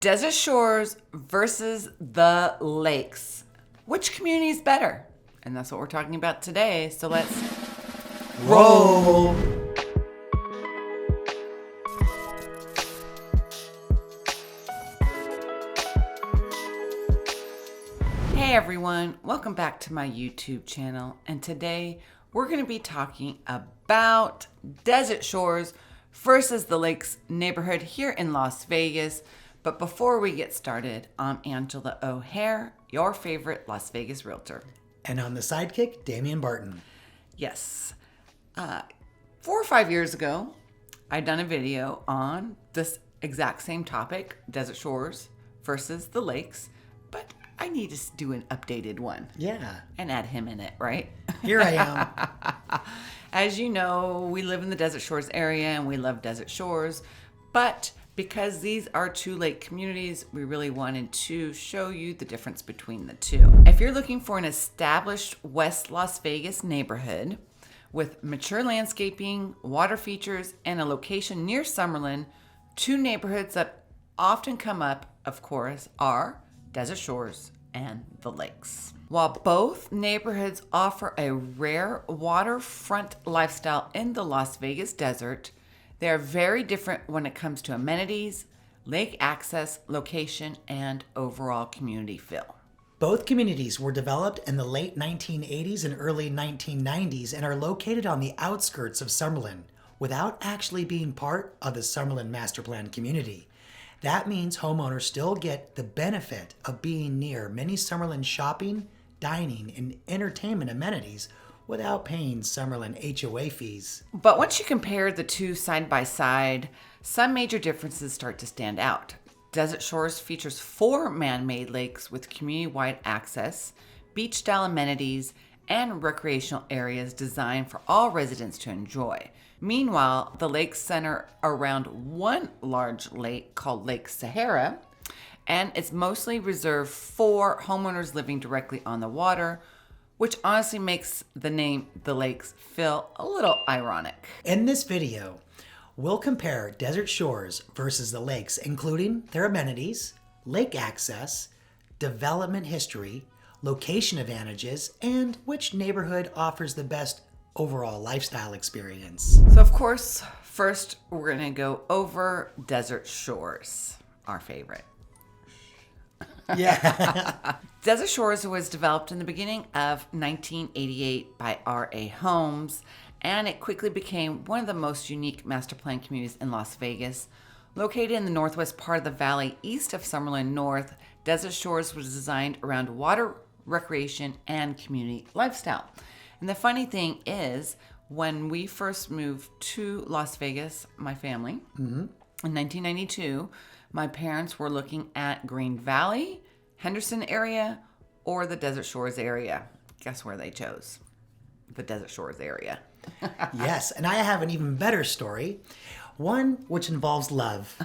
Desert shores versus the lakes. Which community is better? And that's what we're talking about today. So let's roll. Hey everyone, welcome back to my YouTube channel. And today we're going to be talking about Desert Shores versus the Lakes neighborhood here in Las Vegas. But before we get started, I'm Angela O'Hare, your favorite Las Vegas realtor. And on the sidekick, Damian Barton. Yes. 4 or 5 years ago, I'd done a video on this exact same topic, Desert Shores versus the Lakes. But I need to do an updated one. Yeah. And add him in it, right? Here I am. As you know, we live in the Desert Shores area and we love Desert Shores. But because these are two lake communities, we really wanted to show you the difference between the two. If you're looking for an established West Las Vegas neighborhood with mature landscaping, water features, and a location near Summerlin, two neighborhoods that often come up, of course, are Desert Shores and the Lakes. While both neighborhoods offer a rare waterfront lifestyle in the Las Vegas desert, they are very different when it comes to amenities, lake access, location, and overall community feel. Both communities were developed in the late 1980s and early 1990s and are located on the outskirts of Summerlin without actually being part of the Summerlin Master Plan community. That means homeowners still get the benefit of being near many Summerlin shopping, dining, and entertainment amenities without paying Summerlin HOA fees. But once you compare the two side by side, some major differences start to stand out. Desert Shores features 4 man-made lakes with community-wide access, beach-style amenities, and recreational areas designed for all residents to enjoy. Meanwhile, the lakes center around one large lake called Lake Sahara, and it's mostly reserved for homeowners living directly on the water, which honestly makes the name The Lakes feel a little ironic. In this video, we'll compare Desert Shores versus the Lakes, including their amenities, lake access, development history, location advantages, and which neighborhood offers the best overall lifestyle experience. So of course, first we're gonna go over Desert Shores, our favorite. Yeah. Desert Shores was developed in the beginning of 1988 by R.A. Homes, and it quickly became one of the most unique master plan communities in Las Vegas. Located in the northwest part of the valley east of Summerlin North, Desert Shores was designed around water, recreation, and community lifestyle. And the funny thing is, when we first moved to Las Vegas, my family, in 1992, my parents were looking at Green Valley, Henderson area, or the Desert Shores area. Guess where they chose? The Desert Shores area. Yes, and I have an even better story, one which involves love.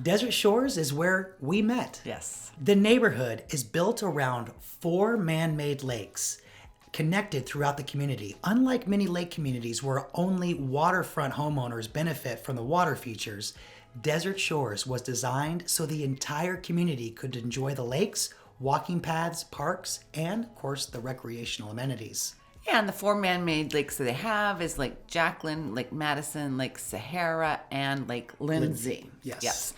Desert Shores is where we met. Yes. The neighborhood is built around 4 man-made lakes connected throughout the community. Unlike many lake communities where only waterfront homeowners benefit from the water features, Desert Shores was designed so the entire community could enjoy the lakes, walking paths, parks, and of course the recreational amenities. Yeah, and the 4 man-made lakes that they have is Lake Jacqueline, Lake Madison, Lake Sahara, and Lake Lindsay. Yes.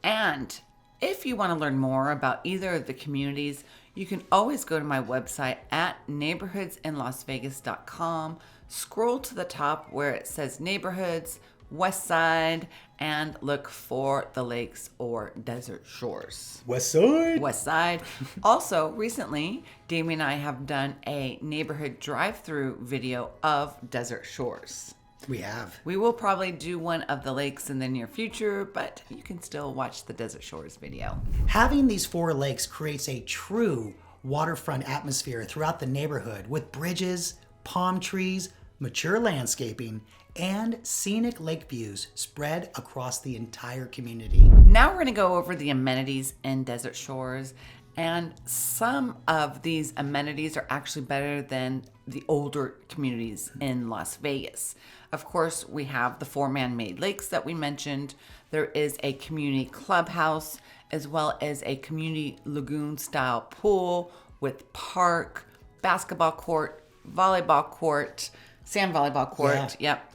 And if you want to learn more about either of the communities, you can always go to my website at neighborhoodsinlasvegas.com, scroll to the top where it says neighborhoods, West Side, and look for the Lakes or Desert Shores. West Side. West Side. Also, recently, Damien and I have done a neighborhood drive-through video of Desert Shores. We have. We will probably do one of the lakes in the near future, but you can still watch the Desert Shores video. Having these 4 lakes creates a true waterfront atmosphere throughout the neighborhood with bridges, palm trees, mature landscaping, and scenic lake views spread across the entire community. Now we're going to go over the amenities in Desert Shores, and some of these amenities are actually better than the older communities in Las Vegas. Of course, we have the 4 man-made lakes that we mentioned. There is a community clubhouse, as well as a community lagoon style pool with park, basketball court, volleyball court, sand volleyball court, yep,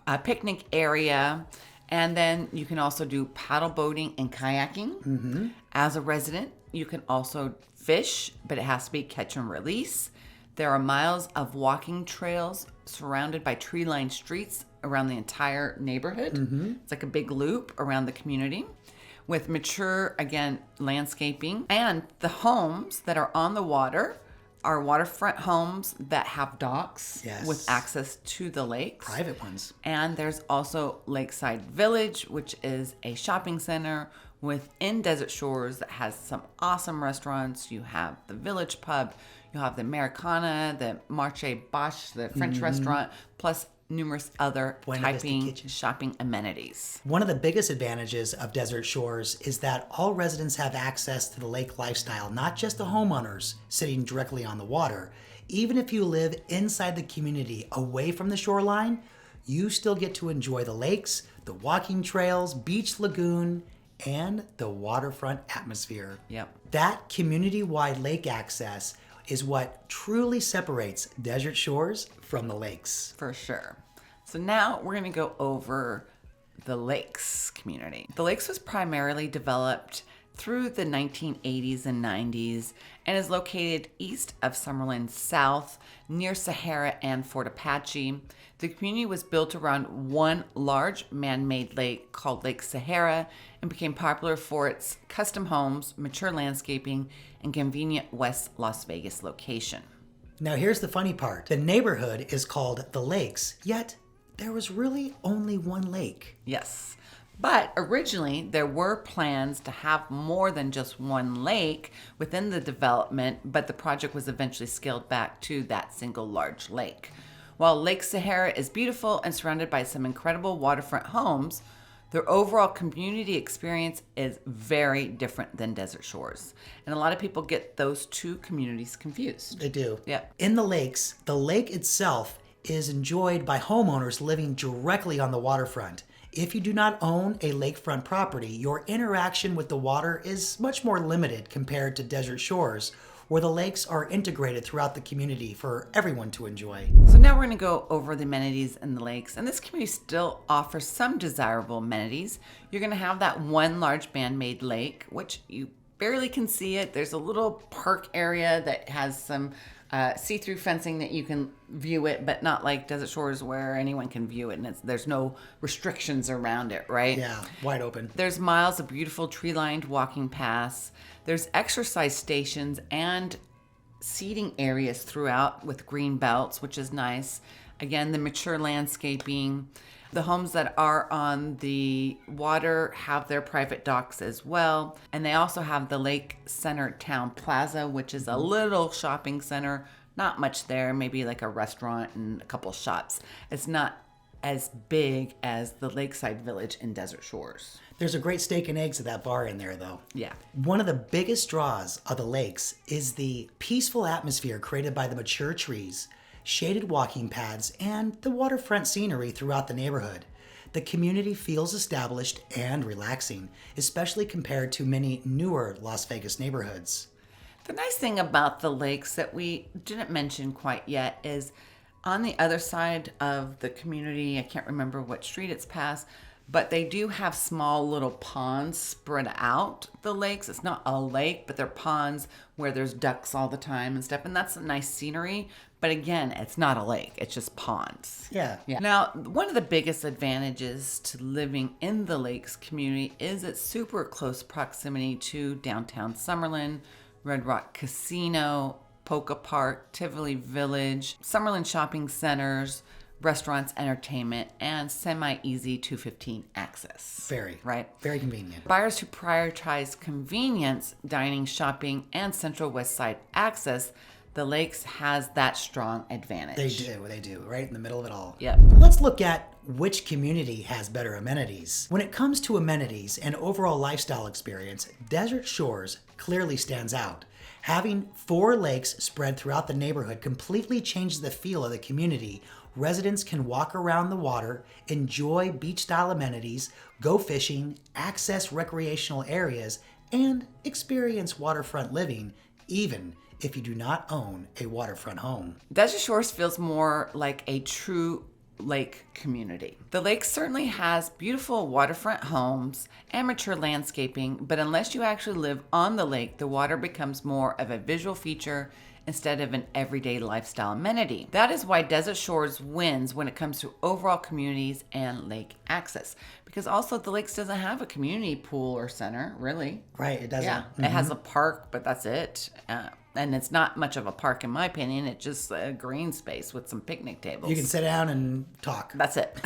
a picnic area. And then you can also do paddle boating and kayaking. As a resident, you can also fish, but it has to be catch and release. There are miles of walking trails surrounded by tree-lined streets around the entire neighborhood. It's like a big loop around the community with mature, again, landscaping. And the homes that are on the water are waterfront homes that have docks with access to the lakes. Private ones. And there's also Lakeside Village, which is a shopping center within Desert Shores that has some awesome restaurants. You have the Village Pub, you have the Americana, the Marché Bosch, the French restaurant, plus numerous other typing shopping amenities. One of the biggest advantages of Desert Shores is that all residents have access to the lake lifestyle, not just the homeowners sitting directly on the water. Even if you live inside the community away from the shoreline, you still get to enjoy the lakes, the walking trails, beach lagoon, and the waterfront atmosphere. Yep. That community-wide lake access is what truly separates Desert Shores from the lakes. For sure. So now we're going to go over the Lakes community. The Lakes was primarily developed through the 1980s and 90s and is located east of Summerlin South, near Sahara and Fort Apache. The community was built around one large man-made lake called Lake Sahara and became popular for its custom homes, mature landscaping, and convenient West Las Vegas location. Now here's the funny part. The neighborhood is called the Lakes, yet there was really only one lake. Yes. But originally, there were plans to have more than just one lake within the development, but the project was eventually scaled back to that single large lake. While Lake Sahara is beautiful and surrounded by some incredible waterfront homes, their overall community experience is very different than Desert Shores. And a lot of people get those two communities confused. They do. Yep. In the lakes, the lake itself is enjoyed by homeowners living directly on the waterfront. If you do not own a lakefront property, your interaction with the water is much more limited compared to Desert Shores, where the lakes are integrated throughout the community for everyone to enjoy. So now we're going to go over the amenities in the lakes, and this community still offers some desirable amenities. You're going to have that one large man-made lake, which you barely can see it. There's a little park area that has some see-through fencing that you can view it, but not like Desert Shores where anyone can view it, and there's no restrictions around it, right? Yeah, wide open. There's miles of beautiful tree-lined walking paths. There's exercise stations and seating areas throughout with green belts, which is nice. Again, the mature landscaping. The homes that are on the water have their private docks as well. And they also have the Lake Center Town Plaza, which is a little shopping center. Not much there, maybe like a restaurant and a couple shops. It's not as big as the Lakeside Village in Desert Shores. There's a great steak and eggs at that bar in there, though. Yeah. One of the biggest draws of the lakes is the peaceful atmosphere created by the mature trees, shaded walking paths, and the waterfront scenery throughout the neighborhood. The community feels established and relaxing, especially compared to many newer Las Vegas neighborhoods. The nice thing about the lakes that we didn't mention quite yet is on the other side of the community, I can't remember what street it's past, but they do have small little ponds spread out the lakes. It's not a lake, but they're ponds where there's ducks all the time and stuff. And that's a nice scenery. But again, it's not a lake. It's just ponds. Yeah. Now, one of the biggest advantages to living in the lakes community is its super close proximity to downtown Summerlin, Red Rock Casino, Polka Park, Tivoli Village, Summerlin shopping centers, restaurants, entertainment, and semi-easy 215 access. Very. Right? Very convenient. Buyers who prioritize convenience, dining, shopping, and Central West Side access, the Lakes has that strong advantage. They do, right in the middle of it all. Yep. Let's look at which community has better amenities. When it comes to amenities and overall lifestyle experience, Desert Shores clearly stands out. Having 4 lakes spread throughout the neighborhood completely changes the feel of the community, residents can walk around the water, enjoy beach-style amenities, go fishing, access recreational areas, and experience waterfront living, even if you do not own a waterfront home. Desert Shores feels more like a true lake community. The lake certainly has beautiful waterfront homes and mature landscaping, but unless you actually live on the lake, the water becomes more of a visual feature instead of an everyday lifestyle amenity. That is why Desert Shores wins when it comes to overall communities and lake access. Because also the lakes doesn't have a community pool or center, really. Right, it doesn't. Yeah, it has a park, but that's it. And it's not much of a park, in my opinion. It's just a green space with some picnic tables. You can sit down and talk. That's it.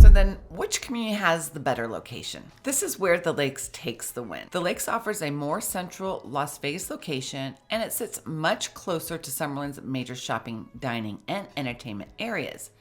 So then, which community has the better location? This is where the Lakes takes the win. The Lakes offers a more central Las Vegas location, and it sits much closer to Summerlin's major shopping, dining, and entertainment areas.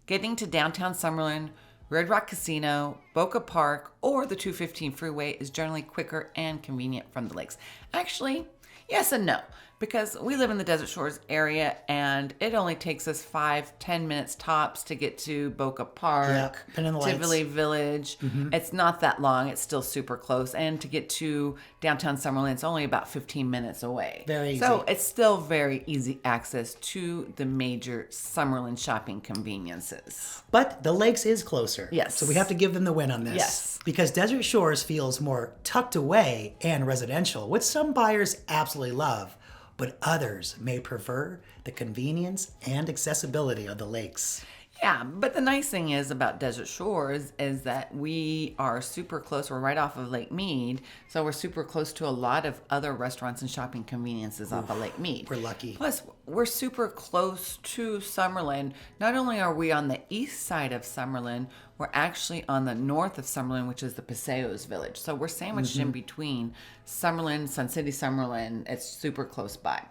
Getting to downtown Summerlin, Red Rock Casino, Boca Park, or the 215 freeway is generally quicker and convenient from the Lakes. Actually, yes and no, because we live in the Desert Shores area and it only takes us 5-10 minutes tops to get to Boca Park, Tivoli Village. It's not that long. It's still super close. And to get to downtown Summerlin, it's only about 15 minutes away. Very easy. So it's still very easy access to the major Summerlin shopping conveniences. But the Lakes is closer. Yes. So we have to give them the win on this. Yes. Because Desert Shores feels more tucked away and residential, which some buyers absolutely love, but others may prefer the convenience and accessibility of the lakes. Yeah, but the nice thing is about Desert Shores is that we are super close. We're right off of Lake Mead, so we're super close to a lot of other restaurants and shopping conveniences off of Lake Mead. We're lucky. Plus, we're super close to Summerlin. Not only are we on the east side of Summerlin, we're actually on the north of Summerlin, which is the Paseos Village. So we're sandwiched in between Summerlin, Sun City, Summerlin. It's super close by.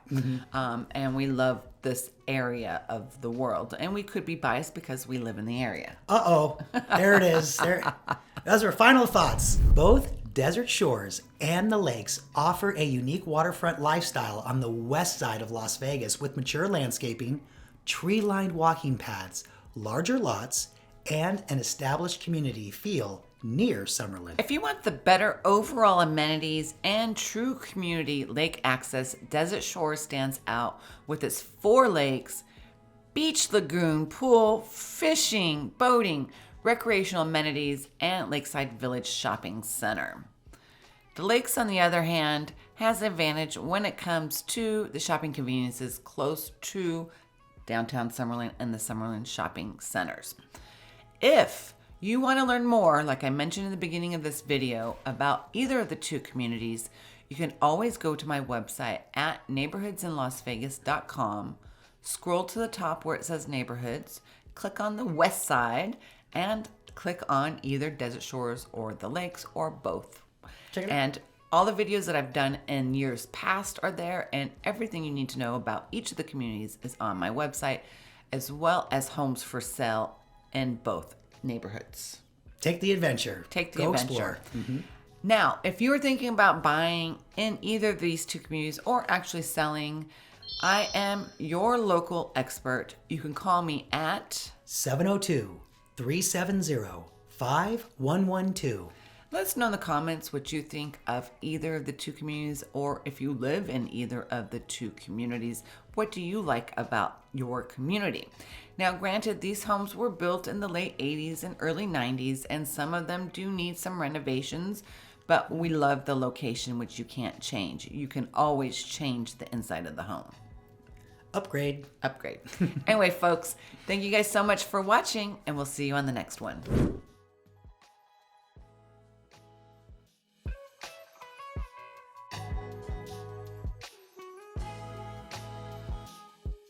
And we love this area of the world. And we could be biased because we live in the area. Uh-oh. There it is. There. Those are final thoughts. Both Desert Shores and the Lakes offer a unique waterfront lifestyle on the west side of Las Vegas with mature landscaping, tree-lined walking paths, larger lots, and an established community feel near Summerlin. If you want the better overall amenities and true community lake access, Desert Shore stands out with its 4 lakes, beach lagoon, pool, fishing, boating, recreational amenities, and Lakeside Village Shopping Center. The Lakes, on the other hand, has an advantage when it comes to the shopping conveniences close to downtown Summerlin and the Summerlin shopping centers. If you want to learn more, like I mentioned in the beginning of this video, about either of the two communities, you can always go to my website at neighborhoodsinlasvegas.com, scroll to the top where it says neighborhoods, click on the west side, and click on either Desert Shores or the Lakes or both. Check it out. And all the videos that I've done in years past are there, and everything you need to know about each of the communities is on my website, as well as homes for sale in both neighborhoods. Take the adventure. Go explore. Now, if you are thinking about buying in either of these two communities or actually selling, I am your local expert. You can call me at 702-370-5112. Let us know in the comments what you think of either of the two communities, or if you live in either of the two communities, what do you like about your community? Now, granted, these homes were built in the late 80s and early 90s, and some of them do need some renovations, but we love the location, which you can't change. You can always change the inside of the home. Upgrade. Anyway, folks, thank you guys so much for watching, and we'll see you on the next one.